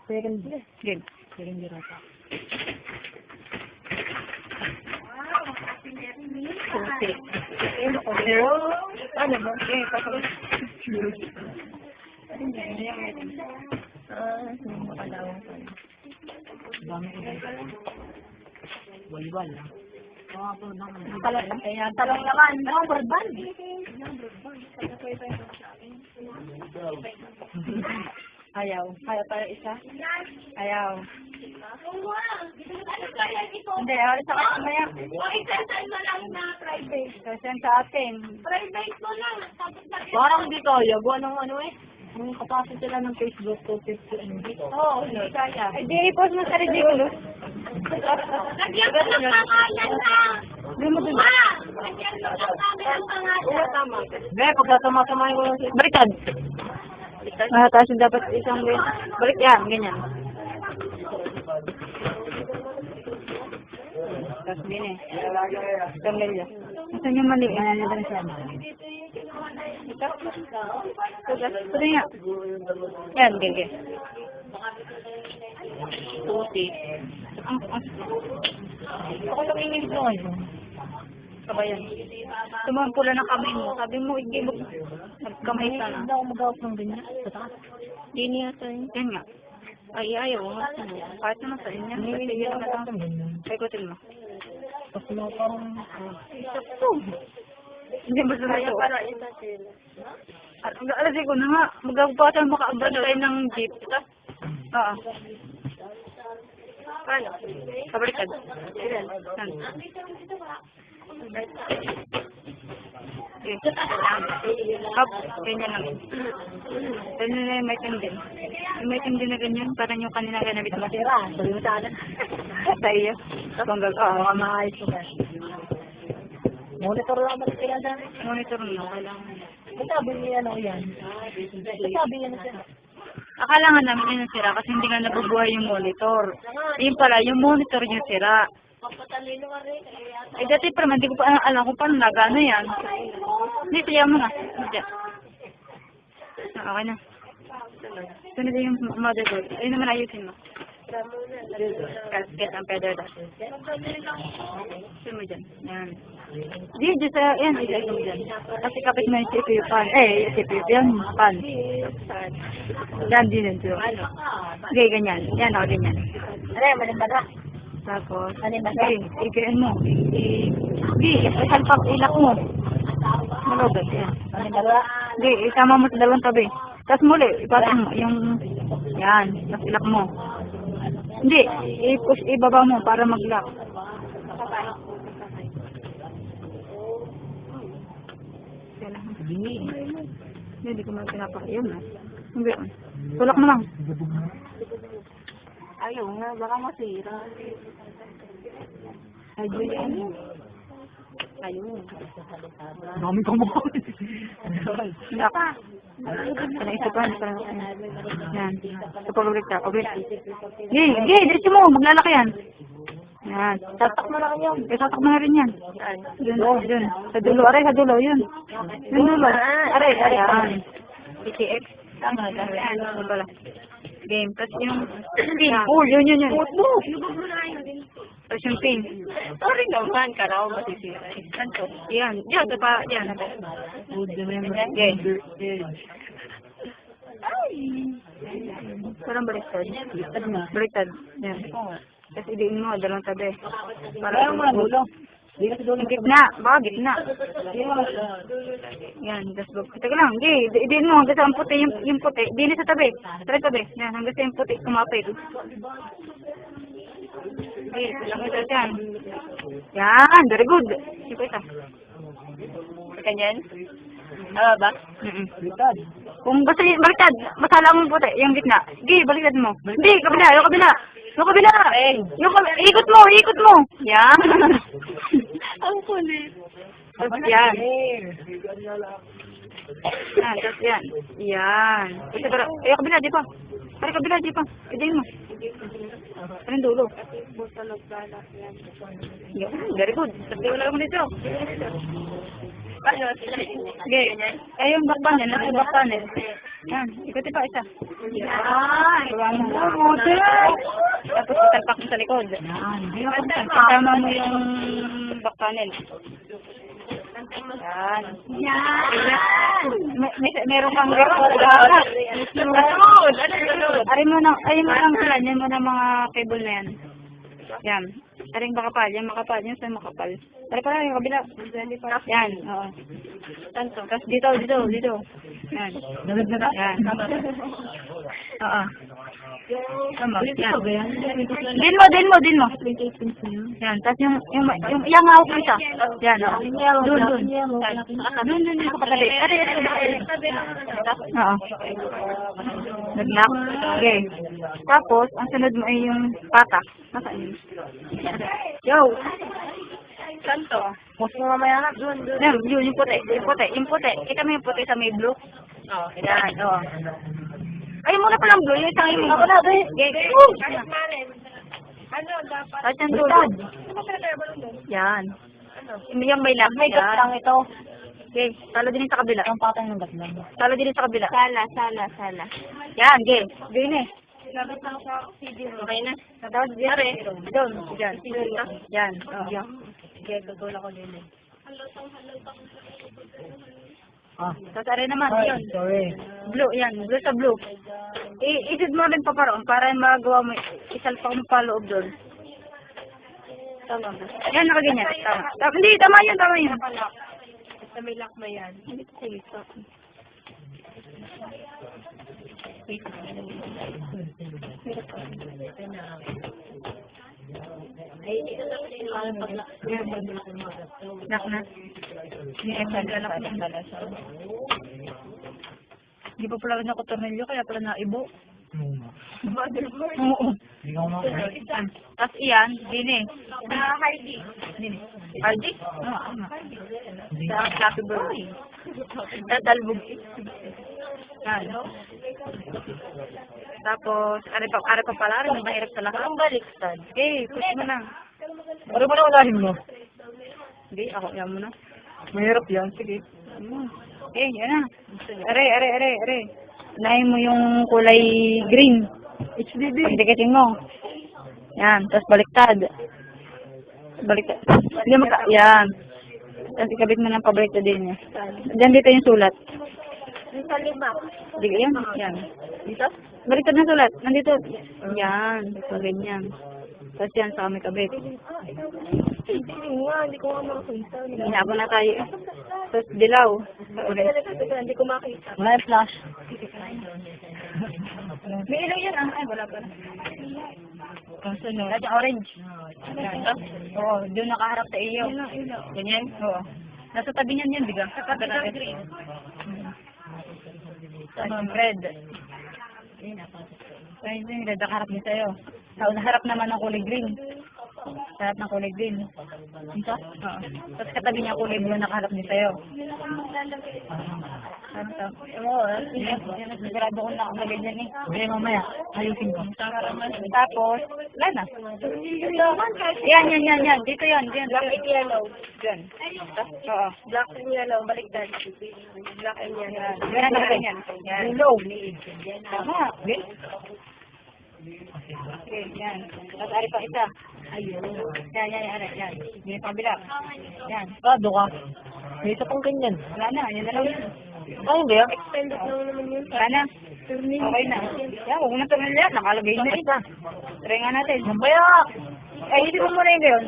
Second. Game. Second year ata. Okay. Zero. Ano ba? Okay, pasok. Makalawang pa. Dami ko dito. Wal-wal lang. Talong naman. Number band. Ayaw. Ayaw tayo isa. Ayaw. Hindi, alis ako mamaya. Send mo lang na private. Kasi sa atin. Private mo lang. Parang di kaya. Gawa ng ano eh. Yung capacity lang ng Facebook 250 MB. Oo, hindi kaya. Eh, di i-post mo sa ridiculous. Lagyan mo ng pangalan na. Hindi mo dun. Lagyan mo ng pangalan. Tama. Be, pagkasama-samahin ko lang siya. Baliktad. Taas yung dapat isang balik yan, ganyan. Tapos din eh. Pamilya. Saan yung mali? Ano na lang siya? Ito? Ito nga. Yan, gege. Tuti. Ako lang inilip mo ngayon. Kabayan. Tumangpula na kamay mo. Sabi mo, hindi mo. Nagkamay ka na. Hindi ako mag-out ng ganyan. Sa taas. Hindi niya sa inyo. Yan nga. Ay, ayaw. Kahit naman sa inyo. Kasi yun na lang. Paikutin mo. Tapos mga parang... Sakto. Hindi mo sa ito. Alas ko na nga. Magagpatan makaabad tayo ng jeep. Oo. Paano? Kabaliktad. Yan. Okay. Up. Ganyan lang. Ganyan na yung may tindin. Yung may tindin na ganyan. Parang yung kanina ganabit mo. Tira. Sabi mo sa akin. Sa iyo. Banggal. Oo. Baka maayos ko ba? Monitor lang ba sila dyan? Monitor mo. Kailangan. Sabi niya ano yan. Sabi niya na siya. Akala nga namin yun yung sira kasi hindi nga nabubuhay yung monitor. Yun pala, yung monitor yung sira. Eh dati pa naman, hindi ko pa alam kung paano nagano yan. Hindi, siya mo na. Siya. Okay na. Ito na yung motherboard. Ayun naman ayusin mo. Gasket ang pedal dash. Ito mo dyan. Yan. Di, dyan sa, yan, isa mo dyan. Kasi kapit mo yung CPU pan. Eh, CPU yan, pan. Yan din yun, too. Okay, ganyan. Yan, ako ganyan. Ano yan, malimbaga? Tapos, Ano yung okay, igain mo. Di, isalpak, ilak mo. Malugat, yan. Malimbaga? Di, isama mo sa dalawang tabi. Tapos muli, ipatong mo yung, yan, tapos ilak mo. Hindi, i-push, ibaba mo para mag-lock. Hindi ko man pinapakayon na. Hindi. Tulak mo lang. Ayaw nga, baka masira. Ayun yan. Ayun. Dami kang mukha. Lock. Panaisipan. Yan. Ito pabalik ka. Pabalik. Gay, diretso mo. Maglalaki yan. Yan. Tatak mo lang yun. Tatak mo na rin yan. Dun. Sa dulo. Aray, sa dulo. Yun. Yung dulo. Aray. Yan. PTX. Tama. Ano pala? Game. Tapos yung pin. Oh, yun. Tapos yung pin. Sorry naman, karaw masisira. Kanto. Yan. Yan. Ito pa. Yan. Okay. Parang baliktad. Baliktad. Yan. Tapos idiin mo. Dalawang tabi. Parang mga dulo. Hindi kasi dulo. Gitna. Baka gitna. Yan. Tapos teka lang. Idiin mo. Hanggang sa ang puti. Yung puti. Idiin sa tabi. Sa tabi. Yan. Hanggang sa yung puti. Kumapit. Okay. Lang ito yan. Yan. Very good. Ito isa. Ganyan? Tama ba? Baliktad. Kung basta yung baliktad, masala mo puti, yung gitna. Sige, baliktad mo. Hindi, kabila, yung kabila. Ikot mo. Yan. Ang kulit. Tapos yan. Tapos yan. Yan. Kasi para, kabila, di pa. Para kabila, di pa. Idayin mo. Anong dulo? Yan, very good. Sabi ko lang mo dito. Okay. Yung back panel, nasa back panel. Yan, ikuti pa isa. Yan. Tapos italpak mo sa likod. Kasama mo yung back panel. Yan. Meron kang sunod. Arin mo ng plan. Yan mo ng mga cable na yan. Yan. Aring makapal. Yan makapal. Yan sa makapal. Pare yung kabila. Yan. Oo. Tapos dito. Yan. Yan. Oo. Tama. Yan. Din mo. Yan. Tapos yung hawak mo isa. Yan. Doon. Doon sa kapatid. Oo. Nag-lock. Okay. Tapos, ang sunod mo ay yung patak. Nasaan yun? Yo! Saan to? Mas mo mamaya na, doon. Yung puti. Kita mo yung puti sa may blue? Oo. Yan. Oo. Ay, muna palang blue. Yung isang yung ako na. Ano, dapat? At yan doon. Yan. Yung may lock. May gatlang ito. Okay. Sala din sa kabila. Ang patay ng gatlang. Sala din sa kabila. Sala. Yan. Okay. Gawin eh. Labas lang sa CD. Okay na. Tapos diyan. Doon. Diyan. Yan. Oo. Okay, tutulak ko din eh. Tapos aray naman. Yun. Sorry. Blue. Yan. Blue sa blue. I-isid mo rin paparoon para magawa mo. Isalpak mo pa loob doon. Tama ba? Yan. Nakaganyan. Tama. Hindi. Tama yun. Basta may lock na yan. Hindi ko sige. Lock na. Hindi pa pala na ko tornilyo, kaya pala naibo. Oo. Tapos iyan, din eh. Hardy. Hardy? Oo. Sa Happy Birthday. Tatalbog. Yan. Tapos, are pa pala, mahirap sa lahat. Ang baliktad. Okay, push mo na. Ano ba na unahin mo? Hindi, ako yan mo na. Mahirap yan, sige. Okay, yan na. Are. Unahin mo yung kulay green. HDD. Pagdikitin mo. Yan, tapos baliktad. Hindi yan. Tapos ikabit mo ng pabaliktad din niya. Diyan dito yung sulat. Yung sa lima. Yan. Dito? Baliktad na sulat. Nandito. Yan. So, ganyan. Tapos yan, sa kami kabit. Hindi ko nga makakita. Hinabo na tayo. Tapos dilaw. Hindi ko makita. Wala yung flash. May ilaw yan ah. Ay, wala pa. Sunod. At orange. Yan. Oo, doon nakaharap sa iyo. Ganyan? Oo. Nasa tabi niyan yan, diga? Sa tabi ng green. Tapos red. Ay, yung red nakaharap din sa'yo. Harap naman ng kulay green. Harap ng kulay green. Ito? Oo. Tapos katabi niya kulay blue nakaharap din sa'yo. Ano to? Oo, sigurado ko na ako ganyan eh. Okay, mamaya. Ayusin ko. Tapos, wala na. Yan. Dito yan. Black and yellow. Yan. Oo. Black and yellow. Baliktad. Black and yellow. Yan na ganyan. Yan. Hello. Tama. Okay, yan. Tapos ari pa isa. Ayun. Yan. Yan. Yan yung kabila. Yan. Kado ka. May isa pang ganyan. Wala na. Yan na lang yun. Ay, hindi ah. Extended lang naman yun. Wala na. Okay na. Yan, huwag na tumili yan. Nakalagay na isa. Try nga natin. Mamaya. Ay, hindi mo muna yun gayon.